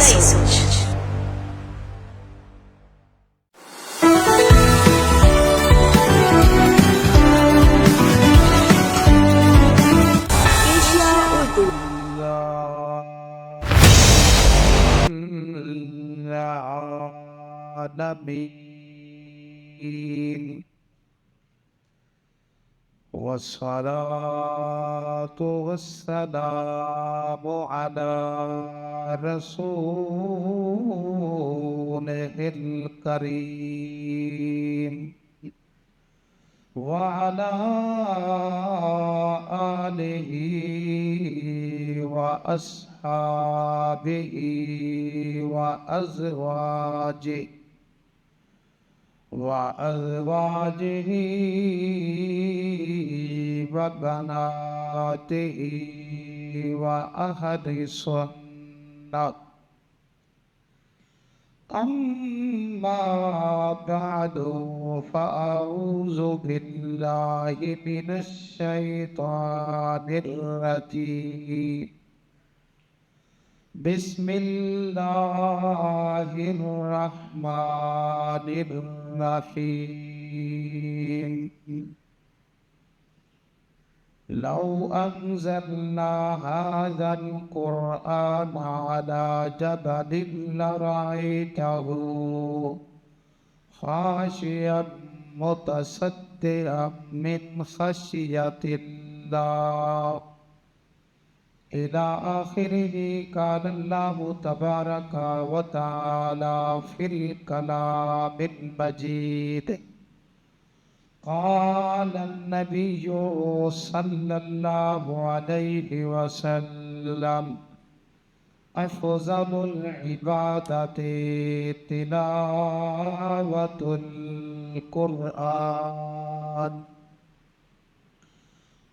سوچ ایشیا اردو العالمين والصلاة والسلام على رسوله الكريم وعلى آله وأصحابه وأزواجه وبناته وأهل السنة أما بعد فأعوذ بالله من الشيطان الرجيم بسم الله الرحمن الرحيم لو أنزلنا هذا القرآن على جبل لرأيته خاشعا متصدعا من خشية الله إلى آخره. قال الله تبارك وتعالى في الكلام المجيد قال النبي صلى الله عليه وسلم أفضل العبادة تلاوة القرآن.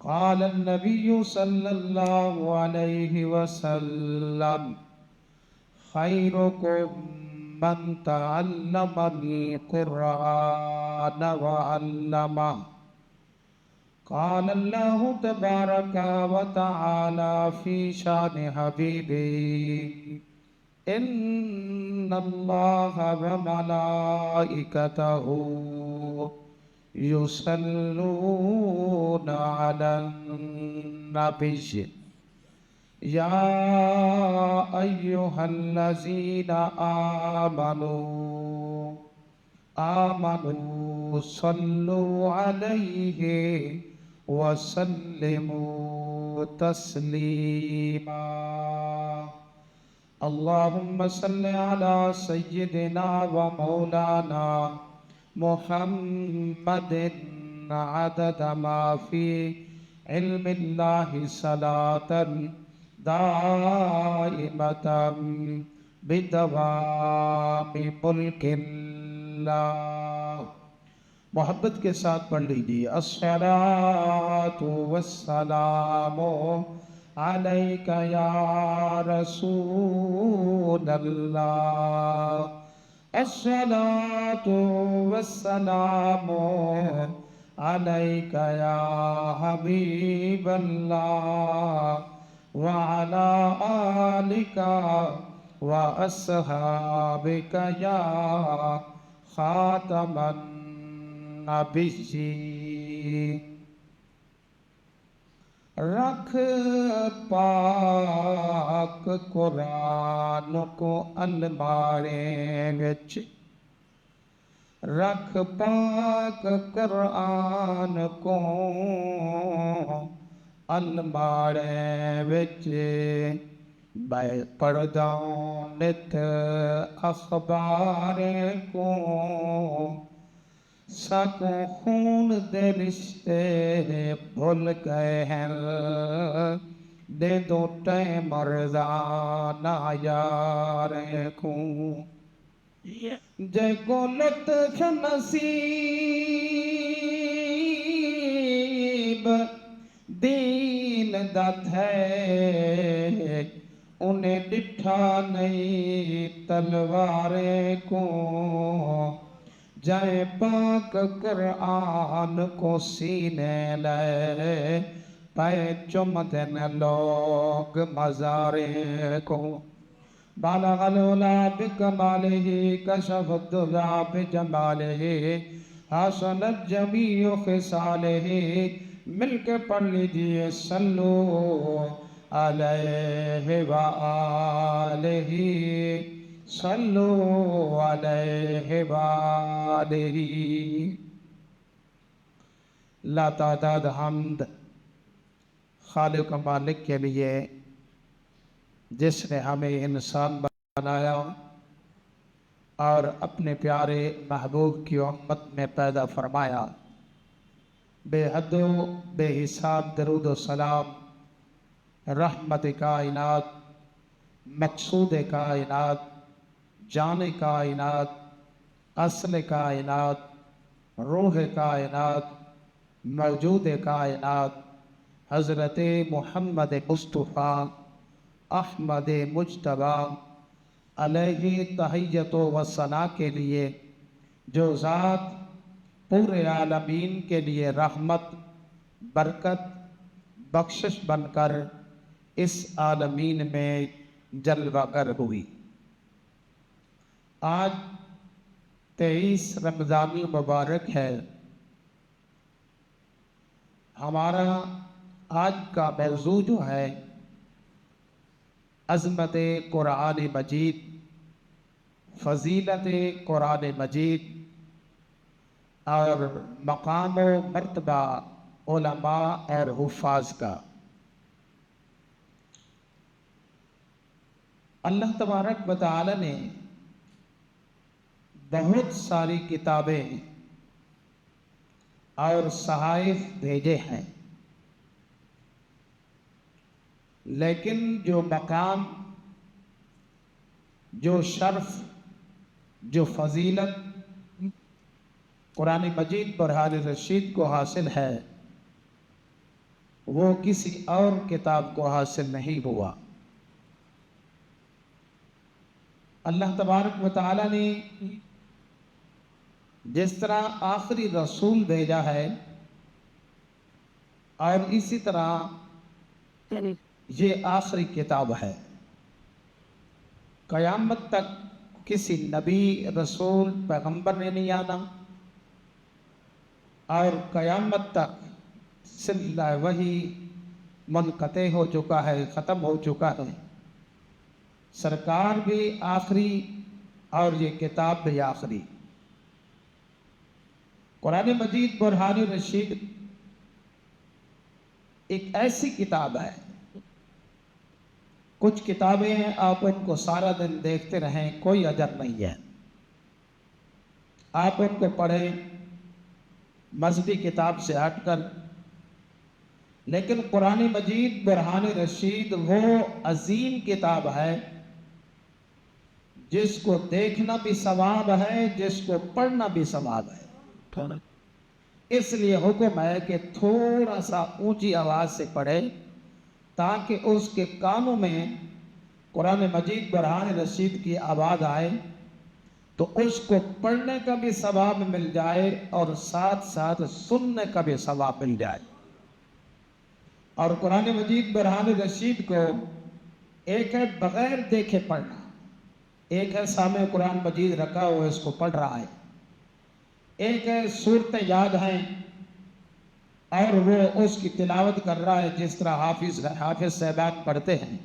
قال النبي صلى الله عليه وسلم خيركم من تعلم القرآن وعلمه. قال الله تبارك وتعالى في شان حبيبه إن الله وملائكته يصلون على النبي يا أيها الذين آمنوا صلوا عليه وسلموا تسليما. اللهم صل على سيدنا ومولانا محمد عدد ما في علم الله صلاة دائمة بدوام ملك اللہ. محبت کے ساتھ پڑھ لیجیے الصلاة والسلام علیک یا رسول اللہ. الصلاة والسلام علیک یا حبیب اللہ وعلى آلك وأصحابك يا خاتم النبيين. رکھ پاک قرآن کو المارے وچ، رکھ پاک قرآن کو المارے وچ. پڑھداں نت اخبار کو، سکوں خون دے رشتے بھول گئے ہیں. دے دو ٹائم مرزانہ یار کو. جے کو لطف نصیب دین دا تھے، انہیں ڈٹھا نہیں تلوارے کو. جائے پاک قرآن کو سینے لے، پائے چمدن لوگ مزارے کو. بالغ العلا بکمالہ کشف الدجى بجمالہ حسنت جمیع خصالہ. مل کے پڑھ لیجئے صلو علیہ وآلہ صلو علیہ وآلہ. لا تعداد حمد خالق و مالک کے لیے جس نے ہمیں انسان بنایا اور اپنے پیارے محبوب کی امت میں پیدا فرمایا. بے حد و بے حساب درود و سلام رحمت کائنات، مقصود کائنات، جان کائنات، اصل کائنات، روح کائنات، موجود کائنات حضرت محمد مصطفیٰ احمد مجتبیٰ علیہ تحیت و ثنا کے لیے، جو ذات پورے عالمین کے لیے رحمت، برکت، بخشش بن کر اس عالمین میں جلوہ گر ہوئی. آج 23 رمضان المبارک ہے. ہمارا آج کا موضوع جو ہے عظمت قرآن مجید، فضیلت قرآن مجید اور مقام و مرتبہ علماء اور حفاظ کا. اللہ تبارک و تعالی نے بہت ساری کتابیں اور صحائف بھیجے ہیں، لیکن جو مقام، جو شرف، جو فضیلت قرآن مجید برہان رشید کو حاصل ہے وہ کسی اور کتاب کو حاصل نہیں ہوا. اللہ تبارک و تعالی نے جس طرح آخری رسول بھیجا ہے اور اسی طرح یہ آخری کتاب ہے. قیامت تک کسی نبی، رسول، پیغمبر نے نہیں آنا اور قیامت تک سلسلہ وحی منقطع ہو چکا ہے، ختم ہو چکا ہے. سرکار بھی آخری اور یہ کتاب بھی آخری. قرآن مجید برہان رشید ایک ایسی کتاب ہے، کچھ کتابیں ہیں آپ ان کو سارا دن دیکھتے رہیں کوئی اجر نہیں ہے. آپ ان کو پڑھیں مذہبی کتاب سے ہٹ کر، لیکن قرآن مجید برہان رشید وہ عظیم کتاب ہے جس کو دیکھنا بھی ثواب ہے، جس کو پڑھنا بھی ثواب ہے. اس لیے حکم ہے کہ تھوڑا سا اونچی آواز سے پڑھے تاکہ اس کے کانوں میں قرآن مجید برہان رشید کی آواز آئے تو اس کو پڑھنے کا بھی ثواب مل جائے اور ساتھ ساتھ سننے کا بھی ثواب مل جائے. اور قرآن مجید برہان رشید کو ایک ہے بغیر دیکھے پڑھنا، ایک ہے سامع قرآن مجید رکھا ہوا اس کو پڑھ رہا ہے، ایک ہے صورتیں یاد ہیں اور وہ اس کی تلاوت کر رہا ہے جس طرح حافظ صاحبان پڑھتے ہیں.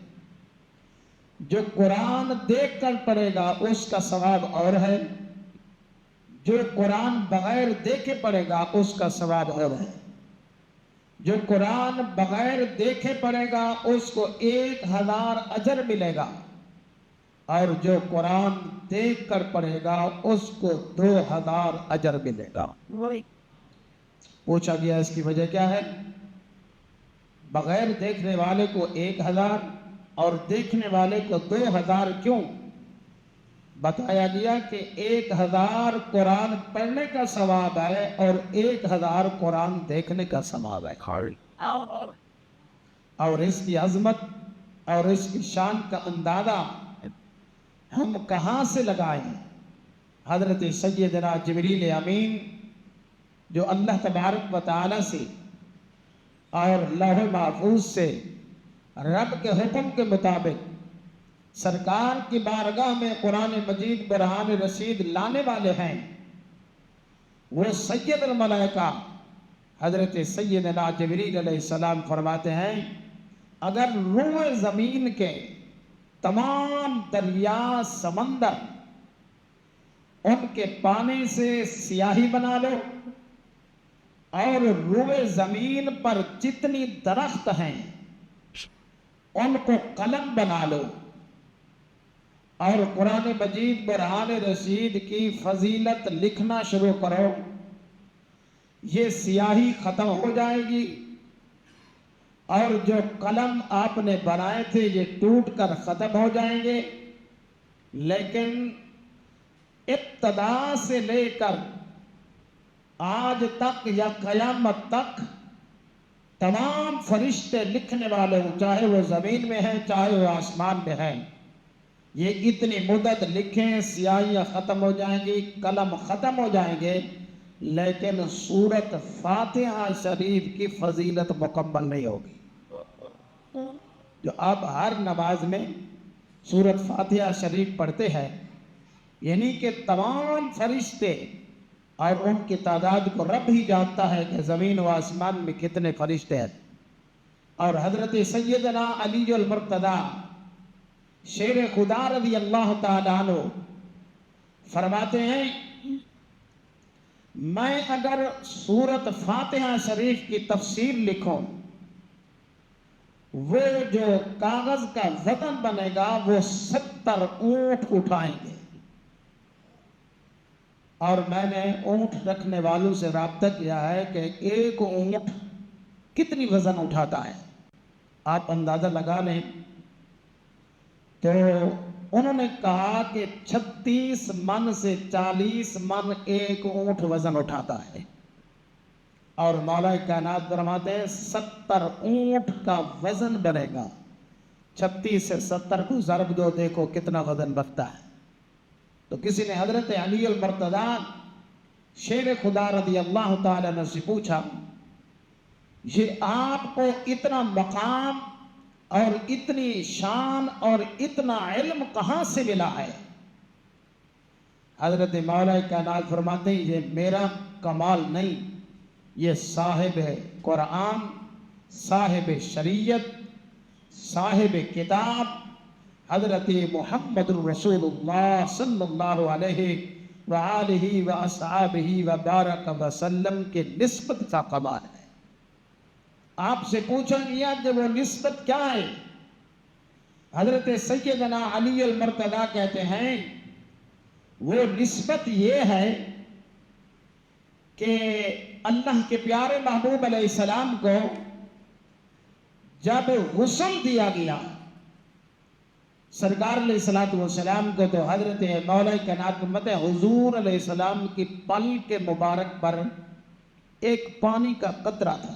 جو قرآن دیکھ کر پڑھے گا اس کا ثواب اور ہے، جو قرآن بغیر دیکھے پڑھے گا اس کا ثواب اور ہے. جو قرآن بغیر دیکھے پڑھے گا اس کو 1000 اجر ملے گا، اور جو قرآن دیکھ کر پڑھے گا اس کو 2000 اجر ملے گا. پوچھا گیا اس کی وجہ کیا ہے؟ بغیر دیکھنے والے کو 1000 اور دیکھنے والے کو 2000 کیوں؟ بتایا گیا کہ 1000 قرآن پڑھنے کا ثواب ہے اور 1000 قرآن دیکھنے کا ثواب ہے. اور اس کی عظمت اور اس کی شان کا اندازہ ہم کہاں سے لگائیں؟ حضرت سیدنا جبریل امین جو اللہ تبارک و تعالی سے اور لوح محفوظ سے رب کے حکم کے مطابق سرکار کی بارگاہ میں قرآن مجید برہان رشید لانے والے ہیں، وہ سید الملائکہ حضرت سیدنا جبریل علیہ السلام فرماتے ہیں اگر روئے زمین کے تمام دریا سمندر ان کے پانی سے سیاہی بنا لو اور روئے زمین پر جتنی درخت ہیں ان کو قلم بنا لو اور قرآن مجید برہان رشید کی فضیلت لکھنا شروع کرو، یہ سیاہی ختم ہو جائے گی اور جو قلم آپ نے بنائے تھے یہ ٹوٹ کر ختم ہو جائیں گے، لیکن ابتدا سے لے کر آج تک یا قیامت تک تمام فرشتے لکھنے والے ہوں، چاہے وہ زمین میں ہیں چاہے وہ آسمان میں ہیں، یہ اتنی مدت لکھیں سیاہیاں ختم ہو جائیں گی، قلم ختم ہو جائیں گے، لیکن سورت فاتحہ شریف کی فضیلت مکمل نہیں ہوگی۔ جو آپ ہر نماز میں سورت فاتحہ شریف پڑھتے ہیں، یعنی کہ تمام فرشتے اور ان کی تعداد کو رب ہی جانتا ہے کہ زمین و آسمان میں کتنے فرشتے ہیں، اور حضرت سیدنا علی المرتضیٰ شیر خدا رضی اللہ تعالیٰ عنہ فرماتے ہیں میں اگر سورت فاتحہ شریف کی تفسیر لکھوں، وہ جو کاغذ کا وزن بنے گا وہ 70 اونٹ اٹھائیں گے، اور میں نے اونٹ رکھنے والوں سے رابطہ کیا ہے کہ ایک اونٹ کتنی وزن اٹھاتا ہے، آپ اندازہ لگا لیں، تو انہوں نے کہا کہ 36 من سے 40 من ایک اونٹ وزن اٹھاتا ہے، اور مولا کائنات فرماتے ہیں 70 اونٹ کا وزن بنے گا، 36 سے 70 کو ضرب دو، دیکھو کتنا وزن بنتا ہے۔ تو کسی نے حضرت علی المرتضیٰ شیر خدا رضی اللہ تعالیٰ عنہ سے پوچھا یہ آپ کو اتنا مقام اور اتنی شان اور اتنا علم کہاں سے ملا ہے؟ حضرت مولا کائنات فرماتے ہیں یہ میرا کمال نہیں، یہ صاحب قرآن، صاحب شریعت، صاحب کتاب حضرت محمد رسول اللہ صلی اللہ علیہ وآلہ وآصحابہ وبارک وسلم کے نسبت کا کمال ہے۔ آپ سے پوچھا گیا کہ وہ نسبت کیا ہے؟ حضرت سیدنا علی المرتضیٰ کہتے ہیں وہ نسبت یہ ہے کہ اللہ کے پیارے محبوب علیہ السلام کو جب غسل دیا گیا سرکار علیہ السلام کو، تو حضرت مولا کائنات فرماتے ہیں حضور علیہ السلام کی پل کے مبارک پر ایک پانی کا قطرہ تھا،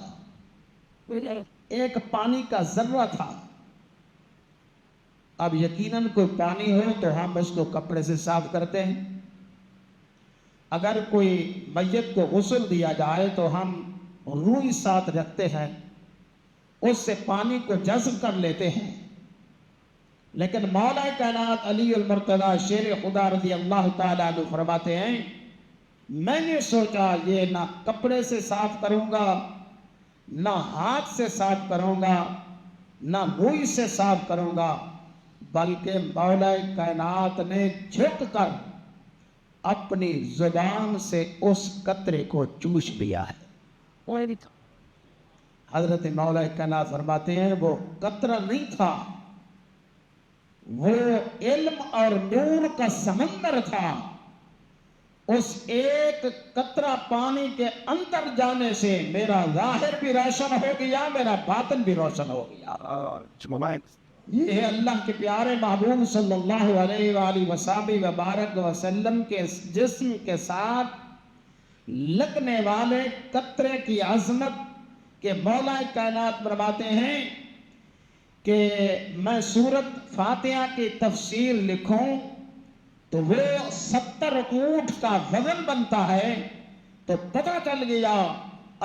ایک پانی کا ذرہ تھا۔ اب یقیناً کوئی پانی ہو تو ہم اس کو کپڑے سے صاف کرتے ہیں، اگر کوئی میت کو غسل دیا جائے تو ہم روئی ساتھ رکھتے ہیں، اس سے پانی کو جذب کر لیتے ہیں، لیکن مولا کائنات علی المرتضیٰ شیر خدا رضی اللہ تعالیٰ عنہ فرماتے ہیں میں نے سوچا یہ نہ کپڑے سے صاف کروں گا، نہ ہاتھ سے صاف کروں گا، نہ روئی سے صاف کروں گا، بلکہ مولا کائنات نے جھک کر اپنی زبان سے اس قطرے کو چوش لیا ہے۔ حضرت مولا کائنات فرماتے ہیں وہ قطرہ نہیں تھا، وہ علم اور نور کا سمندر تھا، اس ایک قطرہ پانی کے اندر جانے سے میرا ظاہر بھی روشن ہو گیا، میرا باطن بھی روشن ہو گیا۔ یہ ہے اللہ کے پیارے محبوب صلی اللہ علیہ وآلہ وسلم وبارک وسلم کے جسم کے ساتھ لگنے والے قطرے کی عظمت کہ مولا کائنات فرماتے ہیں کہ میں سورت فاتحہ کی تفسیر لکھوں تو وہ 70 اونٹ کا وزن بنتا ہے، تو پتہ چل گیا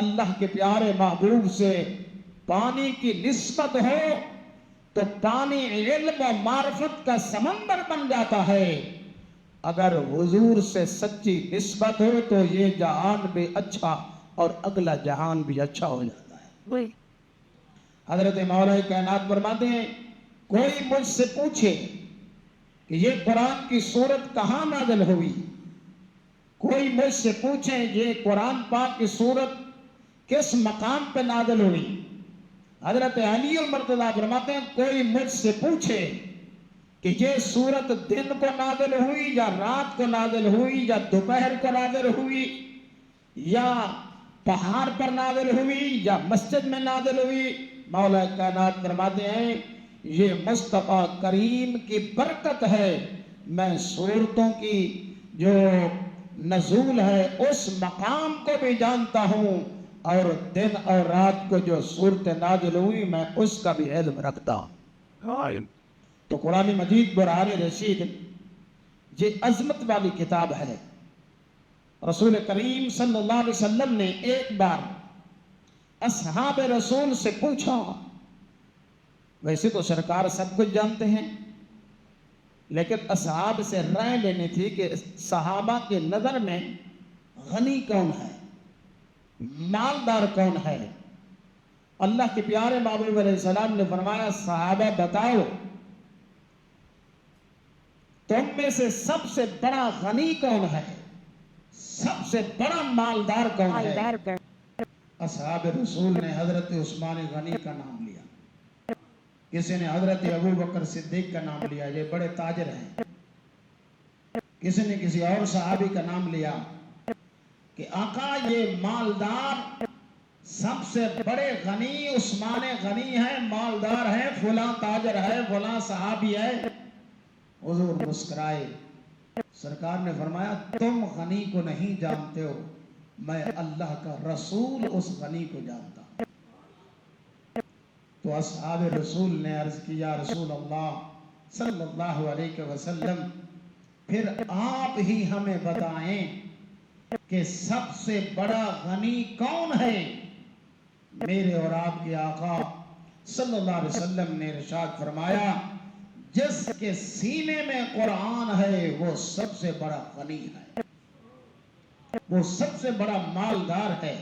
اللہ کے پیارے محبوب سے پانی کی نسبت ہو تو پانی علم و معرفت کا سمندر بن جاتا ہے۔ اگر حضور سے سچی نسبت ہو تو یہ جہان بھی اچھا اور اگلا جہان بھی اچھا ہو جاتا ہے۔ حضرت مولا کائنات فرماتے ہیں کوئی مجھ سے پوچھے کہ یہ قرآن کی سورت کہاں نازل ہوئی، کوئی مجھ سے پوچھے یہ قرآن پاک کی سورت کس مقام پہ نازل ہوئی، حضرت علی المرتضیٰ فرماتے ہیں کوئی مجھ سے پوچھے کہ یہ سورت دن کو نازل ہوئی یا رات کو نازل ہوئی یا دوپہر کو نازل ہوئی یا پہاڑ پر نازل ہوئی یا مسجد میں نازل ہوئی، مولا کائنات فرماتے ہیں یہ مصطفیٰ کریم کی برکت ہے، میں سورتوں کی جو نزول ہے اس مقام کو بھی جانتا ہوں اور دن اور رات کو جو صورت نازل ہوئی میں اس کا بھی علم رکھتا ہوں۔ تو قرآن مجید برہان رشید یہ عظمت والی کتاب ہے۔ رسول کریم صلی اللہ علیہ وسلم نے ایک بار اصحاب رسول سے پوچھا، ویسے تو سرکار سب کچھ جانتے ہیں لیکن اصحاب سے رائے لینی تھی کہ صحابہ کے نظر میں غنی کون ہے، مالدار کون ہے۔ اللہ کے پیارے محبوب علیہ السلام نے فرمایا صحابہ بتاؤ تم میں سے سب سے بڑا غنی کون ہے، سب سے بڑا مالدار کون ہے۔ اصحاب رسول نے حضرت عثمان غنی کا نام لیا، کسی نے حضرت ابو بکر صدیق کا نام لیا، یہ بڑے تاجر ہیں، کسی نے کسی اور صحابی کا نام لیا کہ آقا یہ مالدار سب سے بڑے غنی عثمان غنی ہے، مالدار ہے، فلاں تاجر ہے، فلاں صحابی ہے۔ حضور مسکرائے، سرکار نے فرمایا تم غنی کو نہیں جانتے ہو، میں اللہ کا رسول اس غنی کو جانتا ہوں۔ تو اصحاب رسول نے عرض کیا رسول اللہ صلی اللہ علیہ وسلم پھر آپ ہی ہمیں بتائیں کہ سب سے بڑا غنی کون ہے۔ میرے اور آپ کے آقا صلی اللہ علیہ وسلم نے ارشاد فرمایا جس کے سینے میں قرآن ہے وہ سب سے بڑا غنی ہے، وہ سب سے بڑا مالدار ہے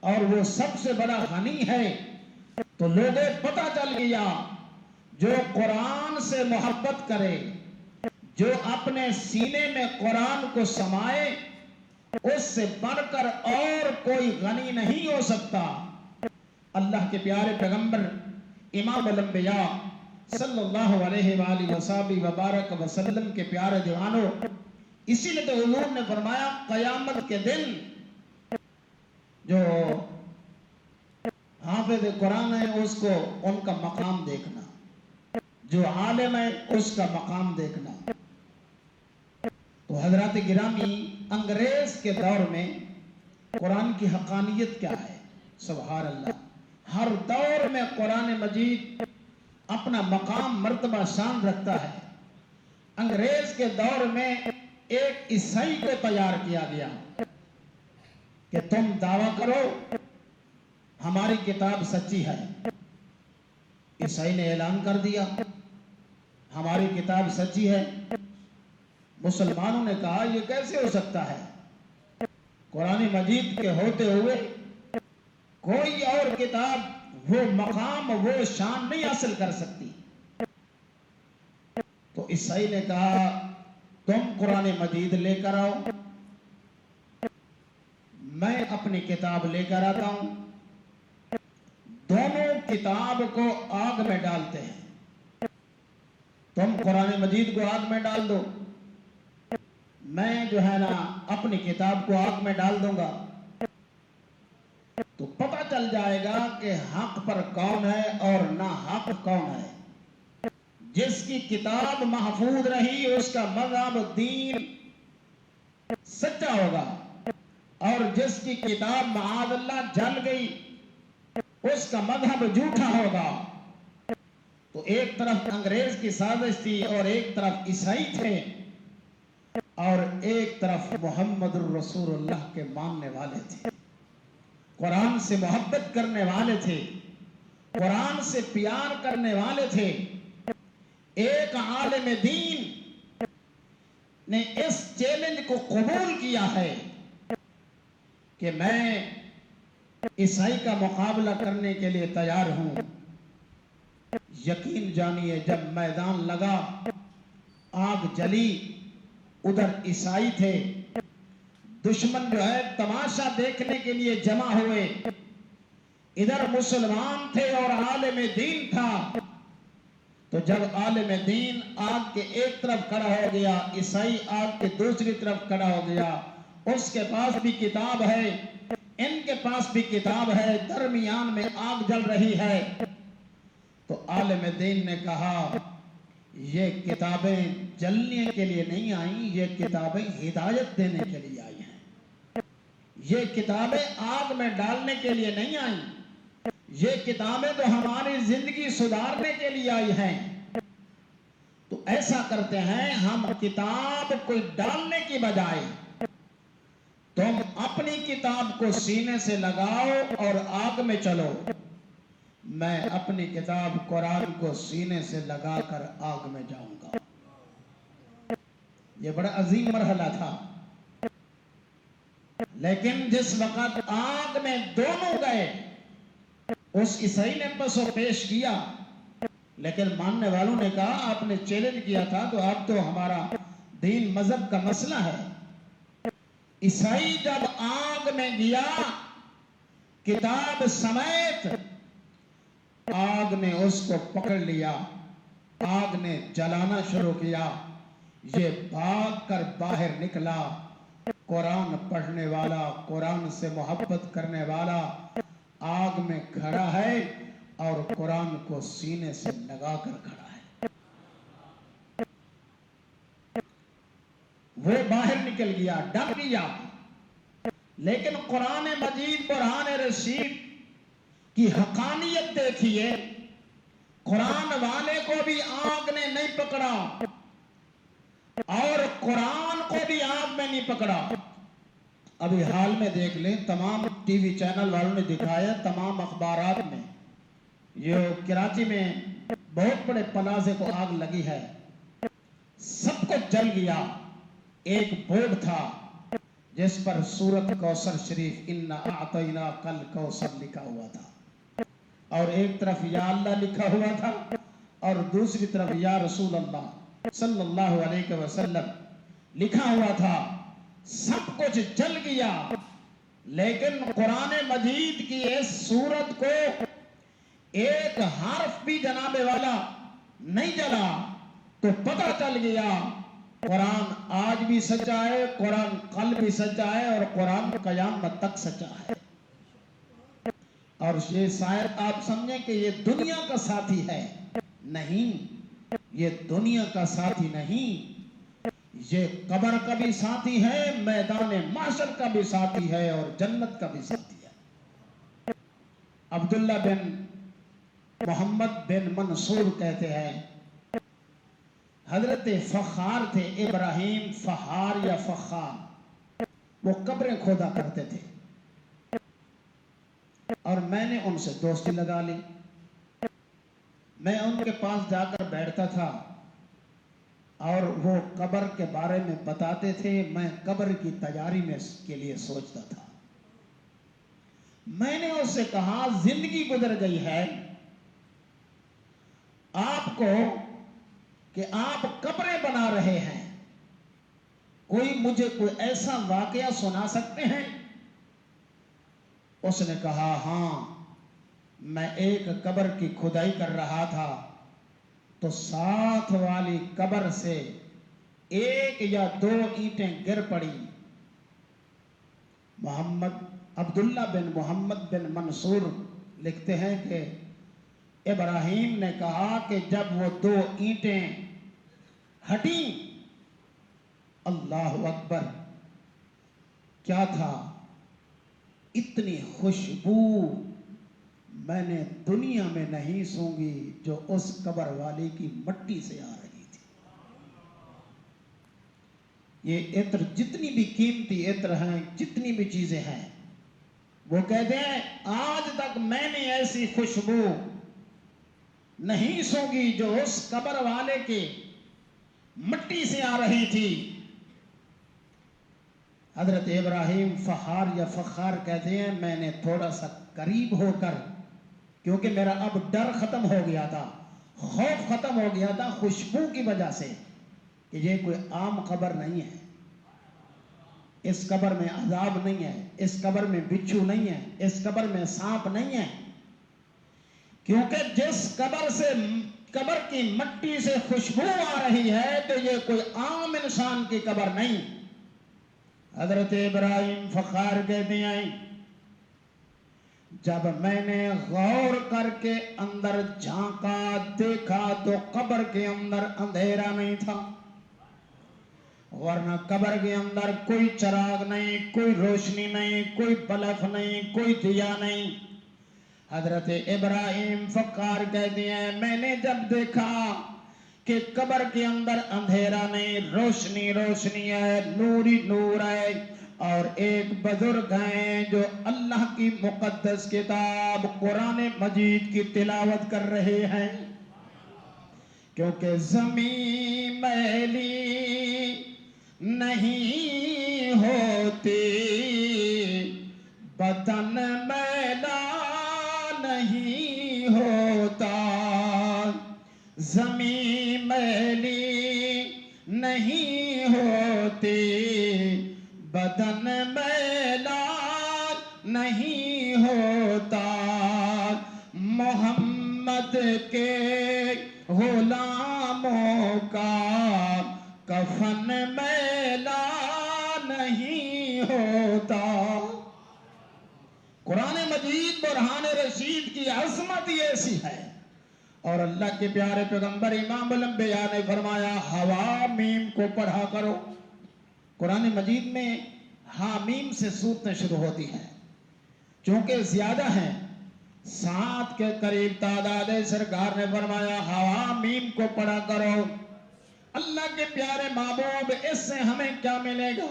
اور وہ سب سے بڑا غنی ہے۔ تو لوگوں پتہ چل گیا جو قرآن سے محبت کرے، جو اپنے سینے میں قرآن کو سمائے، اس سے بڑھ کر اور کوئی غنی نہیں ہو سکتا۔ اللہ کے پیارے پیغمبر امام الانبیاء صلی اللہ علیہ وآلہ وسلم وبارک وسلم کے پیارے دیوانوں، اسی لیے تو حضور نے فرمایا قیامت کے دن جو حافظ قرآن ہے اس کو ان کا مقام دیکھنا، جو عالم ہے اس کا مقام دیکھنا۔ تو حضرات گرامی انگریز کے دور میں قرآن کی حقانیت کیا ہے، سبحان اللہ، ہر دور میں قرآن مجید اپنا مقام مرتبہ شان رکھتا ہے۔ انگریز کے دور میں ایک عیسائی کو تیار کیا گیا کہ تم دعویٰ کرو ہماری کتاب سچی ہے۔ عیسائی نے اعلان کر دیا ہماری کتاب سچی ہے۔ مسلمانوں نے کہا یہ کیسے ہو سکتا ہے، قرآن مجید کے ہوتے ہوئے کوئی اور کتاب وہ مقام وہ شان نہیں حاصل کر سکتی۔ تو عیسائی نے کہا تم قرآن مجید لے کر آؤ، میں اپنی کتاب لے کر آتا ہوں، دونوں کتاب کو آگ میں ڈالتے ہیں، تم قرآن مجید کو آگ میں ڈال دو، میں جو ہے نا اپنی کتاب کو آگ میں ڈال دوں گا، تو پتہ چل جائے گا کہ حق پر کون ہے اور نہ حق کون ہے۔ جس کی کتاب محفوظ رہی اس کا مذہب دین سچا ہوگا، اور جس کی کتاب معاذ اللہ جل گئی اس کا مذہب جھوٹا ہوگا۔ تو ایک طرف انگریز کی سازش تھی اور ایک طرف عیسائی تھے اور ایک طرف محمد الرسول اللہ کے ماننے والے تھے، قرآن سے محبت کرنے والے تھے۔ قرآن سے پیار کرنے والے تھے. ایک عالم دین نے اس چیلنج کو قبول کیا ہے کہ میں عیسائی کا مقابلہ کرنے کے لیے تیار ہوں. یقین جانیے جب میدان لگا، آگ جلی، ادھر عیسائی تھے، دشمن جو ہے تماشا دیکھنے کے لیے جمع ہوئے، ادھر مسلمان تھے اور عالم دین تھا. تو جب عالم دین آگ کے ایک طرف کھڑا ہو گیا، عیسائی آگ کے دوسری طرف کھڑا ہو گیا، اس کے پاس بھی کتاب ہے، ان کے پاس بھی کتاب ہے، درمیان میں آگ جل رہی ہے. تو عالم دین نے کہا یہ کتابیں جلنے کے لیے نہیں آئیں، یہ کتابیں ہدایت دینے کے لیے آئی ہیں. یہ کتابیں آگ میں ڈالنے کے لیے نہیں آئیں، یہ کتابیں تو ہماری زندگی سدھارنے کے لیے آئی ہیں. تو ایسا کرتے ہیں، ہم کتاب کو ڈالنے کی بجائے تم اپنی کتاب کو سینے سے لگاؤ اور آگ میں چلو. میں اپنی کتاب قرآن کو سینے سے لگا کر آگ میں جاؤں گا. یہ بڑا عظیم مرحلہ تھا. لیکن جس وقت آگ میں دونوں گئے، اس عیسائی نے پس و پیش کیا، لیکن ماننے والوں نے کہا آپ نے چیلنج کیا تھا تو اب تو ہمارا دین مذہب کا مسئلہ ہے. عیسائی جب آگ میں گیا، کتاب سمیت، آگ نے اس کو پکڑ لیا، آگ نے جلانا شروع کیا. یہ بھاگ کر باہر نکلا. قرآن پڑھنے والا، قرآن سے محبت کرنے والا آگ میں کھڑا ہے اور قرآن کو سینے سے لگا کر کھڑا ہے. وہ باہر نکل گیا، ڈر گیا. لیکن قرآن مجید، برہان رشید کی حقانیت دیکھیے. قرآن والے کو بھی آگ نے نہیں پکڑا اور قرآن کو بھی آگ میں نہیں پکڑا. ابھی حال میں دیکھ لیں، تمام ٹی وی چینل والوں نے دکھایا، تمام اخبارات میں، یہ کراچی میں بہت بڑے پلازے کو آگ لگی ہے، سب کچھ جل گیا. ایک بورڈ تھا جس پر سورت کوثر شریف انا اعطیناک الکوثر لکھا ہوا تھا، اور ایک طرف یا اللہ لکھا ہوا تھا اور دوسری طرف یا رسول اللہ صلی اللہ علیہ وسلم لکھا ہوا تھا. سب کچھ جل گیا، لیکن قرآن مجید کی اس سورت کو ایک حرف بھی جناب والا نہیں جلا. تو پتہ چل گیا قرآن آج بھی سچا ہے، قرآن کل بھی سچا ہے اور قرآن قیامت تک سچا ہے. اور یہ شاید آپ سمجھیں کہ یہ دنیا کا ساتھی ہے. نہیں، یہ دنیا کا ساتھی نہیں، یہ قبر کا بھی ساتھی ہے، میدان محشر کا بھی ساتھی ہے اور جنت کا بھی ساتھی ہے. عبداللہ بن محمد بن منصور کہتے ہیں، حضرت فخار تھے، ابراہیم فخار یا فخار، وہ قبریں کھودا کرتے تھے اور میں نے ان سے دوستی لگا لی. میں ان کے پاس جا کر بیٹھتا تھا اور وہ قبر کے بارے میں بتاتے تھے، میں قبر کی تیاری میں کے لیے سوچتا تھا. میں نے اس سے کہا زندگی گزر گئی ہے آپ کو کہ آپ قبریں بنا رہے ہیں، کوئی مجھے کوئی ایسا واقعہ سنا سکتے ہیں؟ اس نے کہا ہاں، میں ایک قبر کی کھدائی کر رہا تھا تو ساتھ والی قبر سے ایک یا دو اینٹیں گر پڑی. عبداللہ بن محمد بن منصور لکھتے ہیں کہ ابراہیم نے کہا کہ جب وہ دو اینٹیں ہٹیں، اللہ اکبر، کیا تھا، اتنی خوشبو میں نے دنیا میں نہیں سونگھی جو اس قبر والی کی مٹی سے آ رہی تھی. یہ عطر جتنی بھی قیمتی عطر ہیں، جتنی بھی چیزیں ہیں، وہ کہتے ہیں آج تک میں نے ایسی خوشبو نہیں سونگی جو اس قبر والے کے مٹی سے آ رہی تھی۔ حضرت ابراہیم فخار یا فخار کہتے ہیں میں نے تھوڑا سا قریب ہو کر، کیونکہ میرا اب ڈر ختم ہو گیا تھا، خوف ختم ہو گیا تھا خوشبو کی وجہ سے، کہ یہ کوئی عام قبر نہیں ہے، اس قبر میں عذاب نہیں ہے، اس قبر میں بچھو نہیں ہے، اس قبر میں سانپ نہیں ہے، کیونکہ جس قبر کی مٹی سے خوشبو آ رہی ہے تو یہ کوئی عام انسان کی قبر نہیں۔ حضرت ابراہیم فخار کہتے ہیں جب میں نے غور کر کے اندر جھانکا دیکھا تو قبر کے اندر اندھیرا نہیں تھا، ورنہ قبر کے اندر کوئی چراغ نہیں، کوئی روشنی نہیں، کوئی بلف نہیں، کوئی دیا نہیں۔ حضرت ابراہیم فخار کہتے ہیں میں نے جب دیکھا کہ قبر کے اندر اندھیرا نہیں، روشنی روشنی ہے، نور ہی نور ہے، اور ایک بزرگ ہیں جو اللہ کی مقدس کتاب قرآن مجید کی تلاوت کر رہے ہیں، کیونکہ زمین میلی نہیں ہوتی، بدن میلا نہیں ہوتا، زمین میلی نہیں ہوتی، بدن میلا نہیں ہوتا، محمد کے غلاموں کا کفن میلا نہیں ہوتا۔ قرآن مجید برہان رشید کی عظمت یہ ایسی ہے، اور اللہ کے پیارے پیغمبر امام الانبیاء نے فرمایا حوامیم کو پڑھا کرو۔ قرآن مجید میں حامیم سے صورتیں شروع ہوتی ہیں، چونکہ زیادہ ہیں، 7 کے قریب تعداد ہے، سرکار نے فرمایا حوامیم کو پڑھا کرو۔ اللہ کے پیارے محبوب اس سے ہمیں کیا ملے گا؟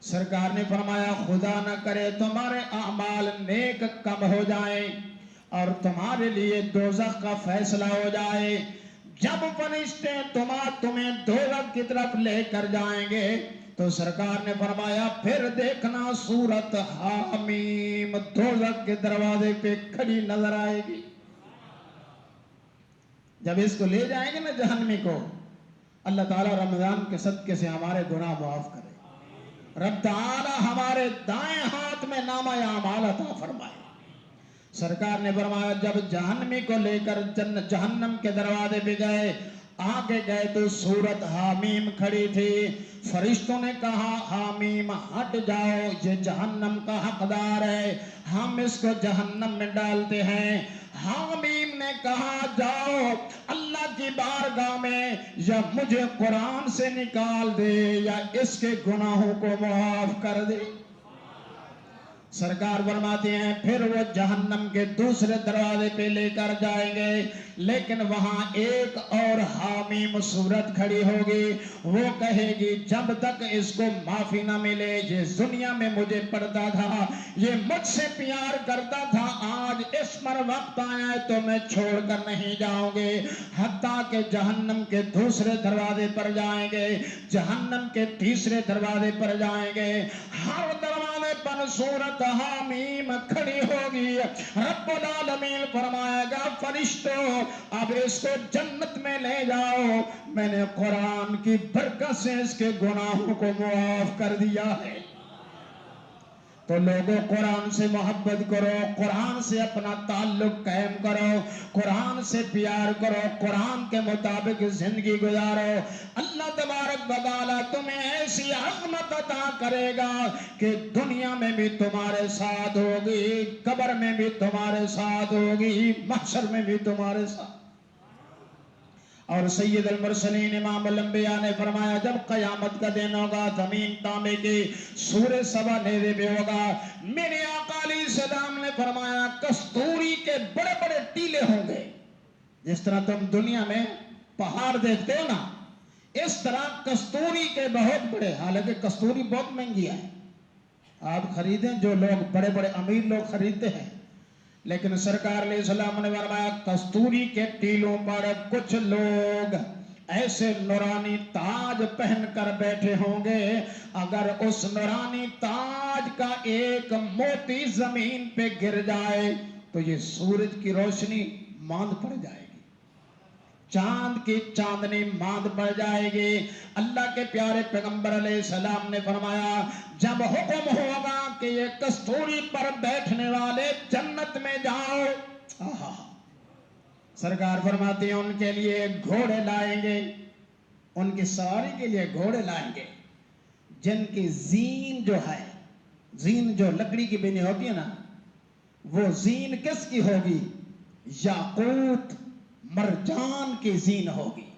سرکار نے فرمایا خدا نہ کرے تمہارے اعمال نیک کم ہو جائیں اور تمہارے لیے دوزخ کا فیصلہ ہو جائے، جب فرشتے تمہیں دوزخ کی طرف لے کر جائیں گے تو سرکار نے فرمایا پھر دیکھنا سورت حامیم دوزخ کے دروازے پہ کھڑی نظر آئے گی۔ جب اس کو لے جائیں گے نا جہنمی کو، اللہ تعالیٰ رمضان کے صدقے سے ہمارے گناہ معاف کرے، رب تعالیٰ ہمارے دائیں ہاتھ میں نامہ اعمال عطا فرمائے۔ سرکار نے فرمایا جب جہنمی کو لے کر جہنم کے دروازے پہ گئے، آگے گئے تو سورت حامیم کھڑی تھی، فرشتوں نے کہا حامیم ہٹ جاؤ، یہ جہنم کا حقدار ہے، ہم اس کو جہنم میں ڈالتے ہیں۔ حامیم نے کہا جاؤ اللہ کی بارگاہ میں، یا مجھے قرآن سے نکال دے یا اس کے گناہوں کو معاف کر دے۔ سرکار فرماتے ہیں پھر وہ جہنم کے دوسرے دروازے پہ لے کر جائیں گے، لیکن وہاں ایک اور حامیم صورت کھڑی ہوگی، وہ کہے گی جب تک اس کو معافی نہ ملے، یہ دنیا میں مجھے پڑھتا تھا، یہ مجھ سے پیار کرتا تھا، آج اس پر وقت آیا ہے تو میں چھوڑ کر نہیں جاؤں گے، حتیٰ کہ جہنم کے دوسرے دروازے پر جائیں گے، جہنم کے تیسرے دروازے پر جائیں گے، ہر دروازے پر صورت حامیم کھڑی ہوگی، رب العالمین فرمائے گا فرشتوں اب اس کو جنت میں لے جاؤ، میں نے قرآن کی برکت سے اس کے گناہوں کو معاف کر دیا ہے۔ تو لوگوں قرآن سے محبت کرو، قرآن سے اپنا تعلق قائم کرو، قرآن سے پیار کرو، قرآن کے مطابق زندگی گزارو، اللہ تبارک و تعالی تمہیں ایسی عظمت عطا کرے گا کہ دنیا میں بھی تمہارے ساتھ ہوگی، قبر میں بھی تمہارے ساتھ ہوگی، محشر میں بھی تمہارے ساتھ۔ اور سید المرسلین امام الانبیاء نے فرمایا جب قیامت کا دن ہوگا، زمین تانبے کی سورج سوا نیزے پہ ہوگا، میرے آقا علیہ السلام نے فرمایا کستوری کے بڑے بڑے ٹیلے ہوں گے، جس طرح تم دنیا میں پہاڑ دیکھتے ہو نا، اس طرح کستوری کے بہت بڑے، حالانکہ کستوری بہت مہنگی ہے، آپ خریدیں، جو لوگ بڑے بڑے امیر لوگ خریدتے ہیں، لیکن سرکار علیہ السلام نے فرمایا کستوری کے تیلوں پر کچھ لوگ ایسے نورانی تاج پہن کر بیٹھے ہوں گے، اگر اس نورانی تاج کا ایک موتی زمین پہ گر جائے تو یہ سورج کی روشنی ماند پڑ جائے گی، چاند کی چاندنی ماند پڑ جائے گی۔ اللہ کے پیارے پیغمبر علیہ السلام نے فرمایا جب حکم ہوگا کہ یہ کستوری پر بیٹھنے والے جنت میں جاؤ، سرکار فرماتے ہیں ان کے لیے گھوڑے لائیں گے، ان کی سواری کے لیے گھوڑے لائیں گے جن کی زین جو ہے، زین جو لکڑی کی بنی ہوتی ہے نا، وہ زین کس کی ہوگی؟ یاقوت مرجان کی زین ہوگی۔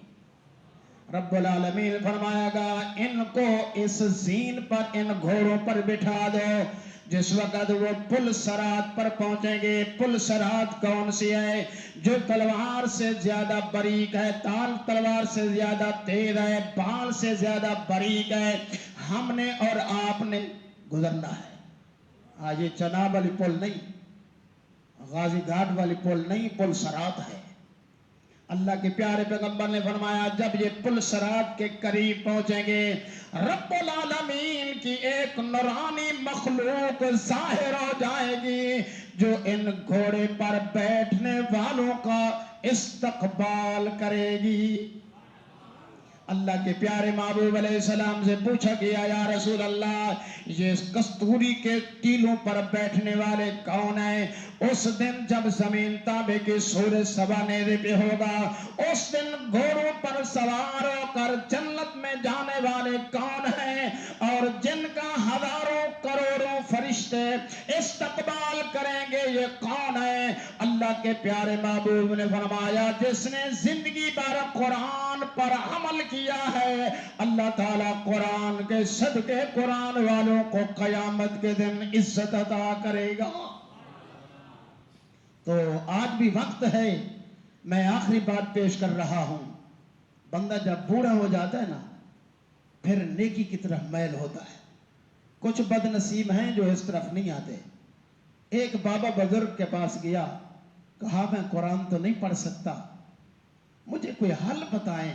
رب العالمین فرمایا گا ان کو اس زین پر، ان گھوڑوں پر بٹھا دو۔ جس وقت وہ پل صراط پر پہنچیں گے، پل صراط کون سی ہے؟ جو تلوار سے زیادہ باریک ہے، تلوار سے زیادہ تیز ہے، بال سے زیادہ باریک ہے، ہم نے اور آپ نے گزرنا ہے۔ آج یہ چناب والی پل نہیں، غازی گھاٹ والی پل نہیں، پل صراط ہے۔ اللہ کے پیارے پیغمبر نے فرمایا جب یہ پل صراط کے قریب پہنچیں گے، رب العالمین کی ایک نورانی مخلوق ظاہر ہو جائے گی جو ان گھوڑے پر بیٹھنے والوں کا استقبال کرے گی۔ اللہ کے پیارے محبوب علیہ السلام سے پوچھا گیا یا رسول اللہ یہ کستوری کے تیلوں پر بیٹھنے والے کون ہیں؟ اس دن جب زمین تابے کی سورج سوا نیزے پہ ہوگا، اس دن گھوڑوں پر سوار ہو کر جنت میں جانے والے کون ہیں اور جن کا ہزاروں کروڑوں فرشتے استقبال کریں گے یہ کون ہیں؟ اللہ کے پیارے محبوب نے فرمایا جس نے زندگی بھر قرآن پر عمل کیا ہے، اللہ تعالیٰ قرآن کے صدقے قرآن والوں کو قیامت کے دن عزت عطا کرے گا۔ تو آج بھی وقت ہے، میں آخری بات پیش کر رہا ہوں، بندہ جب بوڑھا ہو جاتا ہے نا پھر نیکی کی طرف میل ہوتا ہے۔ کچھ بد نصیب ہیں جو اس طرف نہیں آتے۔ ایک بابا بزرگ کے پاس گیا، کہا میں قرآن تو نہیں پڑھ سکتا، مجھے کوئی حل بتائیں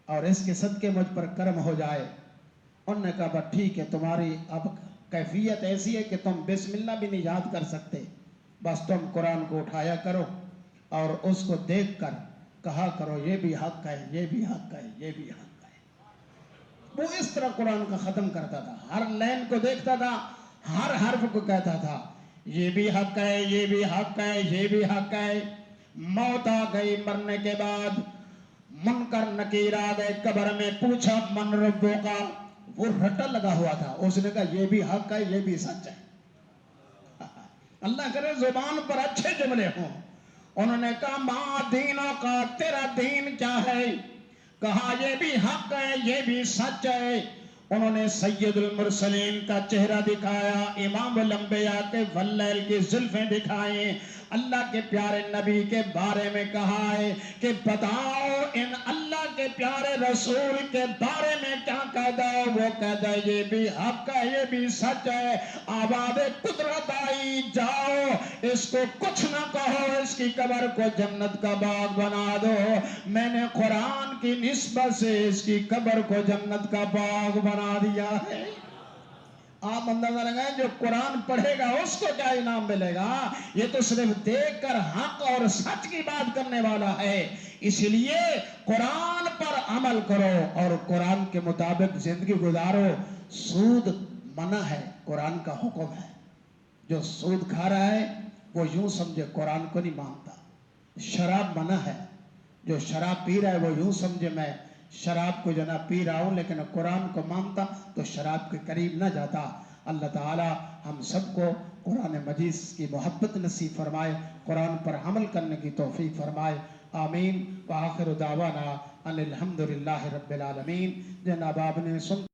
اور اس کے صدقے مجھ پر کرم ہو جائے۔ انہوں نے کہا بس ٹھیک ہے، تمہاری اب کیفیت ایسی ہے کہ تم بسم اللہ بھی نہیں یاد کر سکتے، بس تم قرآن کو اٹھایا کرو اور اس کو دیکھ کر کہا کرو یہ بھی حق ہے، یہ بھی حق ہے، یہ بھی حق ہے۔ وہ اس طرح قرآن کا ختم کرتا تھا، ہر لائن کو دیکھتا تھا، ہر حرف کو کہتا تھا یہ بھی حق ہے، یہ بھی حق ہے، یہ بھی حق ہے۔ موت آ گئی، مرنے کے بعد منکر نکیر آ گئے، قبر میں پوچھا من ربو کا، وہ رٹا لگا ہوا تھا، اس نے کہا یہ بھی حق ہے، یہ بھی سچ ہے۔ اللہ کرے زبان پر اچھے جملے ہوں۔ انہوں نے کہا ماں دینوں کا، تیرا دین کیا ہے؟ کہا یہ بھی حق ہے، یہ بھی سچ ہے۔ انہوں نے سید المرسلین کا چہرہ دکھایا، امام الانبیاء کے واللیل کی زلفیں دکھائیں، اللہ کے پیارے نبی کے بارے میں کہا ہے کہ بتاؤ ان اللہ کے پیارے رسول کے بارے میں کیا کہہ دو؟ وہ کہہ دو یہ بھی حق ہے، یہ بھی سچ ہے۔ آواز قدرت آئی جاؤ اس کو کچھ نہ کہو، اس کی قبر کو جنت کا باغ بنا دو، میں نے قرآن کی نسبت سے اس کی قبر کو جنت کا باغ بنا دیا ہے۔ آپ اندازہ لگائیں جو قرآن پڑھے گا اس کو کیا انعام ملے گا؟ یہ تو صرف دیکھ کر حق اور سچ کی بات کرنے والا ہے۔ اس لیے قرآن پر عمل کرو اور قرآن کے مطابق زندگی گزارو۔ سود منع ہے، قرآن کا حکم ہے۔ جو سود کھا رہا ہے وہ یوں سمجھے قرآن کو نہیں مانتا۔ شراب منع ہے، جو شراب پی رہا ہے وہ یوں سمجھے میں شراب کو جنا پی رہا ہوں لیکن قرآن کو مانتا تو شراب کے قریب نہ جاتا۔ اللہ تعالی ہم سب کو قرآن مجید کی محبت نصیب فرمائے، قرآن پر عمل کرنے کی توفیق فرمائے، آمین۔ وآخر دعوانا ان الحمدللہ رب العالمین۔ جناب آپ نے سن